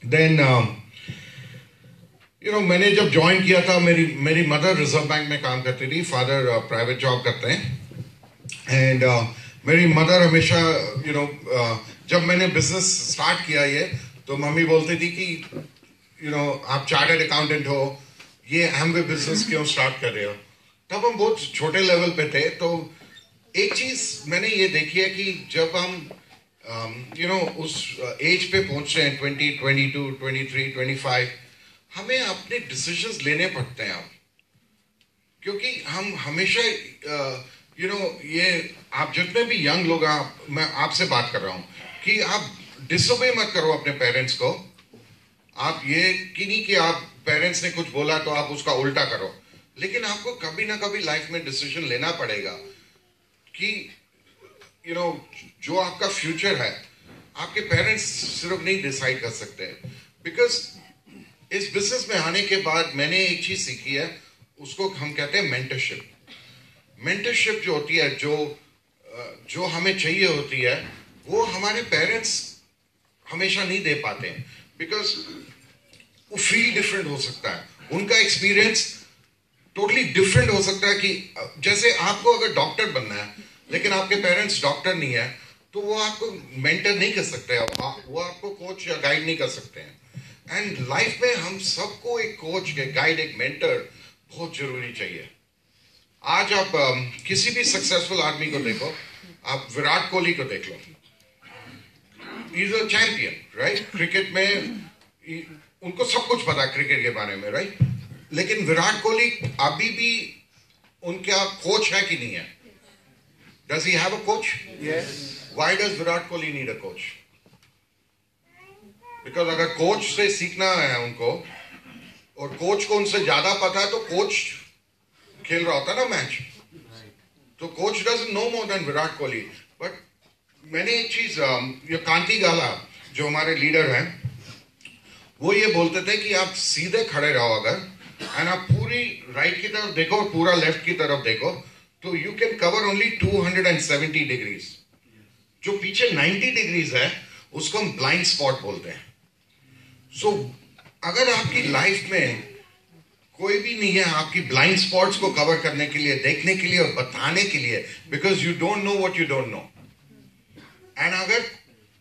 Then मैंने जब join किया था, मेरी मदर रिजर्व बैंक में काम करती थी, फादर प्राइवेट जॉब करते हैं। एंड मेरी मदर हमेशा जब मैंने बिजनेस स्टार्ट किया ये, तो मम्मी बोलती थी कि आप चार्टर्ड अकाउंटेंट हो, ये एमवे बिजनेस क्यों स्टार्ट कर रहे हो। तब हम बहुत छोटे लेवल पे थे। तो एक चीज मैंने ये देखी है कि जब हम उस एज पे पहुंच रहे हैं, 20, 22, 23, 25, हमें अपने डिसीजंस लेने पड़ते हैं अब। क्योंकि हम हमेशा ये आप जितने भी यंग लोग हैं, मैं आपसे बात कर रहा हूं कि आप डिसोबे मत करो अपने पेरेंट्स को। आप ये कि नहीं कि आप पेरेंट्स ने कुछ बोला तो आप उसका उल्टा करो, लेकिन आपको कभी ना कभी लाइफ में डिसीजन लेना पड़ेगा कि जो आपका फ्यूचर है, आपके पेरेंट्स सिर्फ नहीं डिसाइड कर सकते। बिकॉज इस बिजनेस में आने के बाद मैंने एक चीज सीखी है, उसको हम कहते हैं मेंटरशिप। मेंटरशिप जो होती है, जो हमें चाहिए होती है, वो हमारे पेरेंट्स हमेशा नहीं दे पाते हैं। बिकॉज वो फील डिफरेंट हो सकता है, उनका एक्सपीरियंस टोटली डिफरेंट हो सकता है। कि जैसे आपको अगर डॉक्टर बनना है, लेकिन आपके पेरेंट्स डॉक्टर नहीं है, तो वो आपको मेंटर नहीं कर सकते, वो आपको कोच या गाइड नहीं कर सकते हैं। एंड लाइफ में हम सबको एक कोच, एक गाइड, एक मेंटर बहुत जरूरी चाहिए। आज आप किसी भी सक्सेसफुल आदमी को देखो, आप विराट कोहली को देख लो, is a champion, right. Cricket में उनको सब कुछ पता है क्रिकेट के बारे में, राइट। लेकिन विराट कोहली अभी भी उनका कोच है कि नहीं है? Does he have a coach? Yes. Why does Virat Kohli need a coach? Because अगर कोच से सीखना है उनको, और कोच को उनसे ज्यादा पता है, तो कोच खेल रहा होता ना मैच, तो coach doesn't know more than Virat Kohli. But मैंने एक चीज, ये कांति गाला जो हमारे लीडर हैं, वो ये बोलते थे कि आप सीधे खड़े रहो अगर, एंड आप पूरी राइट की तरफ देखो और पूरा लेफ्ट की तरफ देखो, तो you can cover only 270 degrees. जो पीछे 90 डिग्रीज है, उसको हम ब्लाइंड स्पॉट बोलते हैं। सो अगर आपकी लाइफ में कोई भी नहीं है आपकी ब्लाइंड स्पॉट्स को कवर करने के लिए, देखने के लिए और बताने के लिए, because you don't know what you don't no, and अगर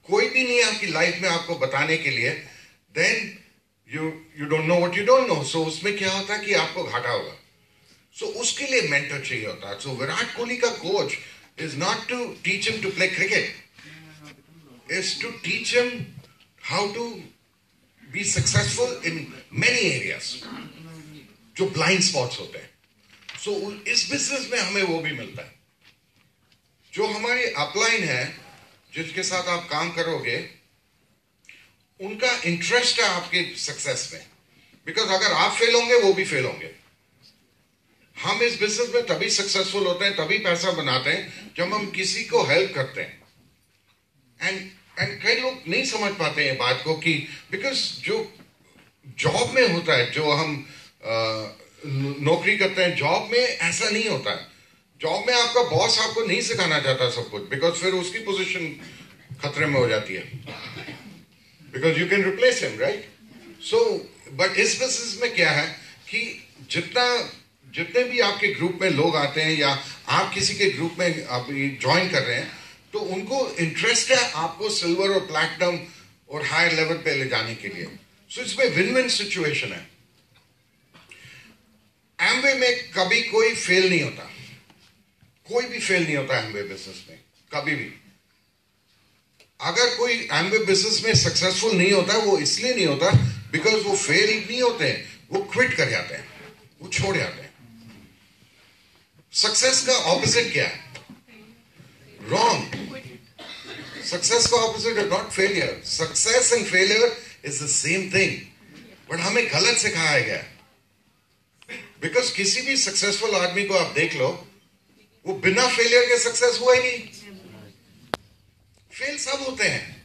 कोई भी नहीं है आपकी लाइफ में आपको बताने के लिए, then you don't know what you don't know. So उसमें क्या होता है कि आपको घाटा होगा। सो उसके लिए मेंटर चाहिए होता है। सो विराट कोहली का coach is not to teach him to play cricket, is to teach him how to be successful in many areas, जो ब्लाइंड स्पॉट्स होते हैं। सो इस बिजनेस में हमें वो भी मिलता है। जो हमारे अपलाइन है, जिसके साथ आप काम करोगे, उनका इंटरेस्ट है आपके सक्सेस में। बिकॉज अगर आप फेल होंगे, वो भी फेल होंगे। हम इस बिजनेस में तभी सक्सेसफुल होते हैं, तभी पैसा बनाते हैं, जब हम किसी को हेल्प करते हैं। एंड कई लोग नहीं समझ पाते हैं बात को कि बिकॉज जो जॉब में होता है, जो हम नौकरी करते हैं, जॉब में ऐसा नहीं होता है। जॉब में आपका बॉस आपको नहीं सिखाना चाहता सब कुछ, बिकॉज फिर उसकी पोजीशन खतरे में हो जाती है, because you can replace him, right. So but इस बिजनेस में क्या है कि जितने भी आपके ग्रुप में लोग आते हैं, या आप किसी के ग्रुप में आप ज्वाइन कर रहे हैं, तो उनको इंटरेस्ट है आपको सिल्वर और प्लैटिनम और हायर लेवल पे ले जाने के लिए। सो इसमें विन विन सिचुएशन है। एमवे में कभी कोई फेल नहीं होता, कोई भी फेल नहीं होता एमवे बिजनेस में कभी भी। अगर कोई एमवे बिजनेस में सक्सेसफुल नहीं होता, वो इसलिए नहीं होता बिकॉज वो फेल नहीं होते हैं, वो क्विट कर जाते हैं, वो छोड़ जाते हैं। सक्सेस का ऑपोजिट क्या है? रॉन्ग। सक्सेस का opposite is not failure. Success and failure is the same thing, but हमें गलत सिखाया गया है। बिकॉज किसी भी सक्सेसफुल आदमी को आप देख लो, वो बिना फेलियर के सक्सेस हुआ ही नहीं। फेल सब होते हैं,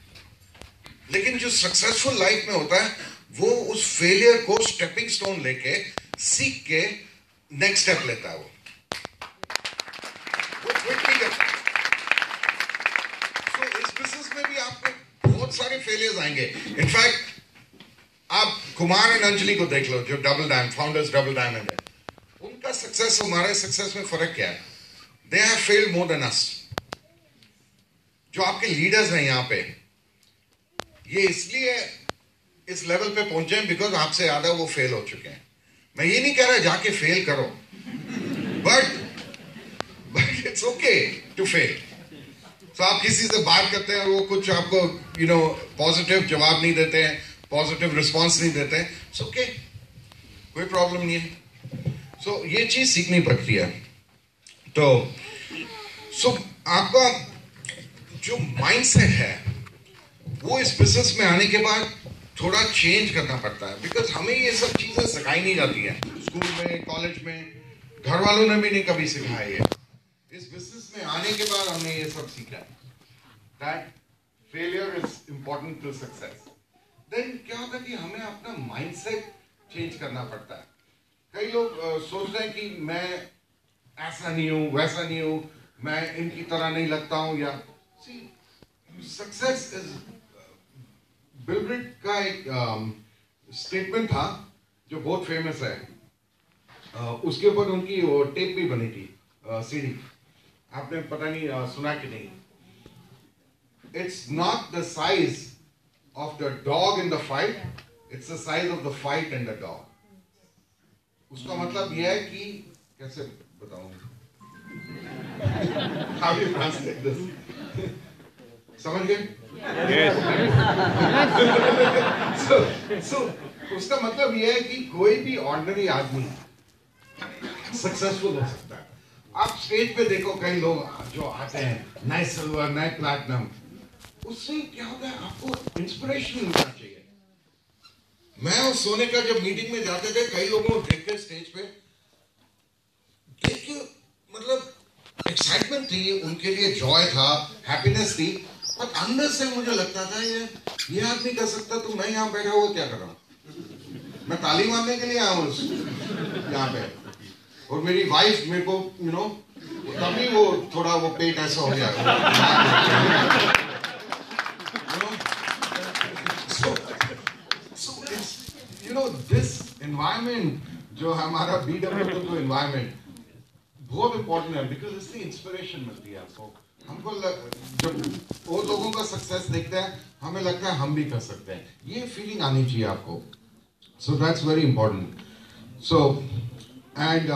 लेकिन जो सक्सेसफुल लाइफ में होता है, वो उस फेलियर को स्टेपिंग स्टोन लेके, सीख के नेक्स्ट स्टेप लेता है। वो क्विट नहीं करता। सो इस बिजनेस में भी आपको बहुत सारे फेलियर्स आएंगे। इनफैक्ट कुमार एंड अंजलि को देख लो, जो double diamond founders, double diamond है, उनका सक्सेस हमारे सक्सेस में फर्क क्या है? They have failed more than us. जो आपके लीडर्स हैं यहाँ पे, ये इसलिए इस लेवल पे पहुंचे हैं बिकॉज आपसे ज्यादा वो फेल हो चुके हैं. मैं ये नहीं कह रहा जाके फेल करो, but it's okay to fail. तो आप किसी से बात करते हैं और वो कुछ आपको पॉजिटिव जवाब नहीं देते हैं, पॉजिटिव रिस्पॉन्स नहीं देते हैं, इट्स ओके, कोई प्रॉब्लम नहीं है. सो ये चीज सीखनी पड़ती है. तो आपका जो माइंडसेट है वो इस बिजनेस में आने के बाद थोड़ा चेंज करना पड़ता है, बिकॉज हमें ये सब चीजें सिखाई नहीं जाती है स्कूल में, कॉलेज में, घर वालों ने भी नहीं कभी सिखाया है. इस बिजनेस में आने के बाद हमने ये सब सीखा that failure is important to success. Then क्या होता है कि हमें अपना माइंडसेट चेंज करना पड़ता है. कई लोग सोच रहे हैं कि मैं ऐसा नहीं हूं, वैसा नहीं हूं, मैं इनकी तरह नहीं लगता हूं, या सक्सेस इज बिल गेट्स का एक स्टेटमेंट था जो बहुत फेमस है. उसके ऊपर उनकी वो टेप भी बनी थी, सीडी. आपने पता नहीं सुना कि नहीं. It's not the size of the dog in the fight, it's the size of the fight in the dog. उसका मतलब यह है कि कैसे बताऊं, how do you translate this? समझ गए? Yes. so उसका मतलब यह है कि कोई भी ऑर्डिनरी आदमी सक्सेसफुल हो सकता है. आप स्टेज पे देखो कई लोग जो आते हैं नए सिल्वर, नए प्लैटिनम, उससे क्या होता है, आपको इंस्पिरेशन मिलना चाहिए. मैं और सोने का जब मीटिंग में जाते थे, कई लोगों को देखते स्टेज पे, देख के मतलब एक्साइटमेंट थी उनके लिए, जॉय था, हैप्पीनेस थी, पर अंदर से मुझे लगता था ये आदमी कर सकता तो मैं यहाँ बैठा हुआ क्या कर रहा हूँ? मैं ताली मारने के लिए आया हूँ यहाँ पे, और मेरी वाइफ मेरे को तभी वो थोड़ा वो पेट ऐसा हो गया. दिस एनवायरमेंट जो हमारा BW एनवायरमेंट बहुत इंपॉर्टेंट है, बिकॉज इससे इंस्पिरेशन मिलती है आपको. हमको जब वो लोगों का सक्सेस देखते हैं, हमें लगता है हम भी कर सकते हैं. ये फीलिंग आनी चाहिए आपको. So that's very important. So and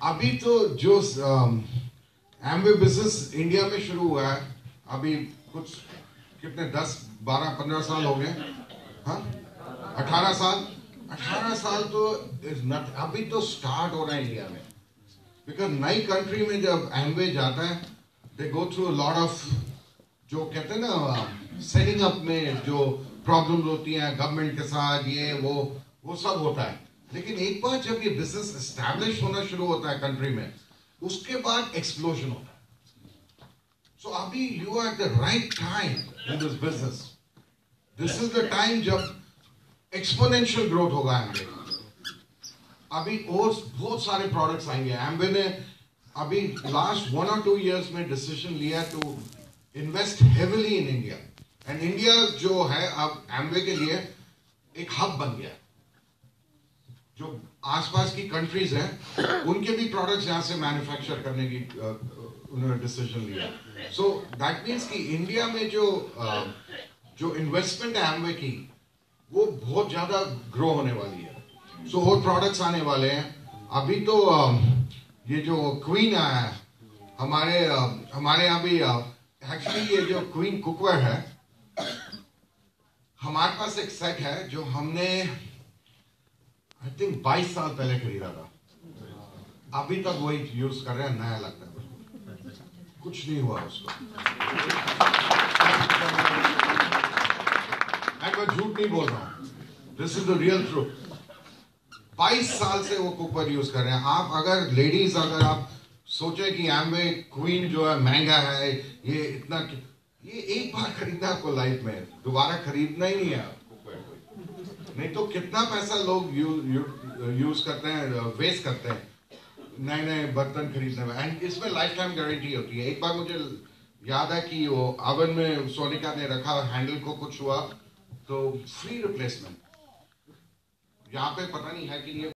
अभी तो जो एमवे बिजनेस इंडिया में शुरू हुआ है, अभी कुछ कितने 10, 12, 15 साल हो गए. हाँ, 18 साल तो अभी तो स्टार्ट हो रहा है इंडिया में. बिकॉज नई कंट्री में जब एमवे जाता है, दे गो थ्रू लॉट ऑफ, जो कहते हैं ना सेटिंग अप में जो प्रॉब्लम होती है गवर्नमेंट के साथ, ये वो सब होता है. लेकिन एक बार जब ये बिजनेस एस्टैब्लिश होना शुरू होता है कंट्री में, उसके बाद एक्सप्लोजन होता है. सो अभी you are at the right time in this business. This is the time जब एक्सपोनेंशियल ग्रोथ होगा एमवे. अभी और बहुत सारे प्रोडक्ट्स आएंगे. एमवे ने अभी लास्ट 1 or 2 years में डिसीजन लिया to invest heavily in India. And India जो है अब एमवे के लिए एक हब बन गया. जो आसपास की कंट्रीज हैं उनके भी प्रोडक्ट्स यहाँ से मैन्युफैक्चर करने की उन्होंने डिसीजन लिया. सो दैट मीन्स कि इंडिया में जो इन्वेस्टमेंट है एमवे की, वो बहुत ज्यादा ग्रो होने वाली है. सो और प्रोडक्ट्स आने वाले हैं. अभी तो ये जो क्वीन आया है हमारे यहाँ भी, एक्चुअली ये जो क्वीन कुकवेयर है, हमारे पास एक सेट है जो हमने आई थिंक 22 साल पहले खरीदा था. अभी तक वही यूज कर रहे हैं. नया लगता है उसको, कुछ नहीं हुआ उसको. मैं झूठ नहीं बोल रहा हूं, this is the real truth. 22 साल से वो कुकर यूज कर रहे हैं. आप अगर लेडीज, अगर आप सोचे कि एमवे क्वीन जो है महंगा है, ये इतना, ये एक बार खरीदना आपको लाइफ में, दोबारा खरीदना ही नहीं है कुकर. नहीं तो कितना पैसा लोग यूज करते हैं, वेस्ट करते हैं नए नए बर्तन खरीदने में. एंड इसमें लाइफ टाइम गारंटी होती है. एक बार मुझे याद है कि वो ओवन में सोनिका ने रखा, हैंडल को कुछ हुआ तो फ्री रिप्लेसमेंट. यहाँ पे पता नहीं है कि ये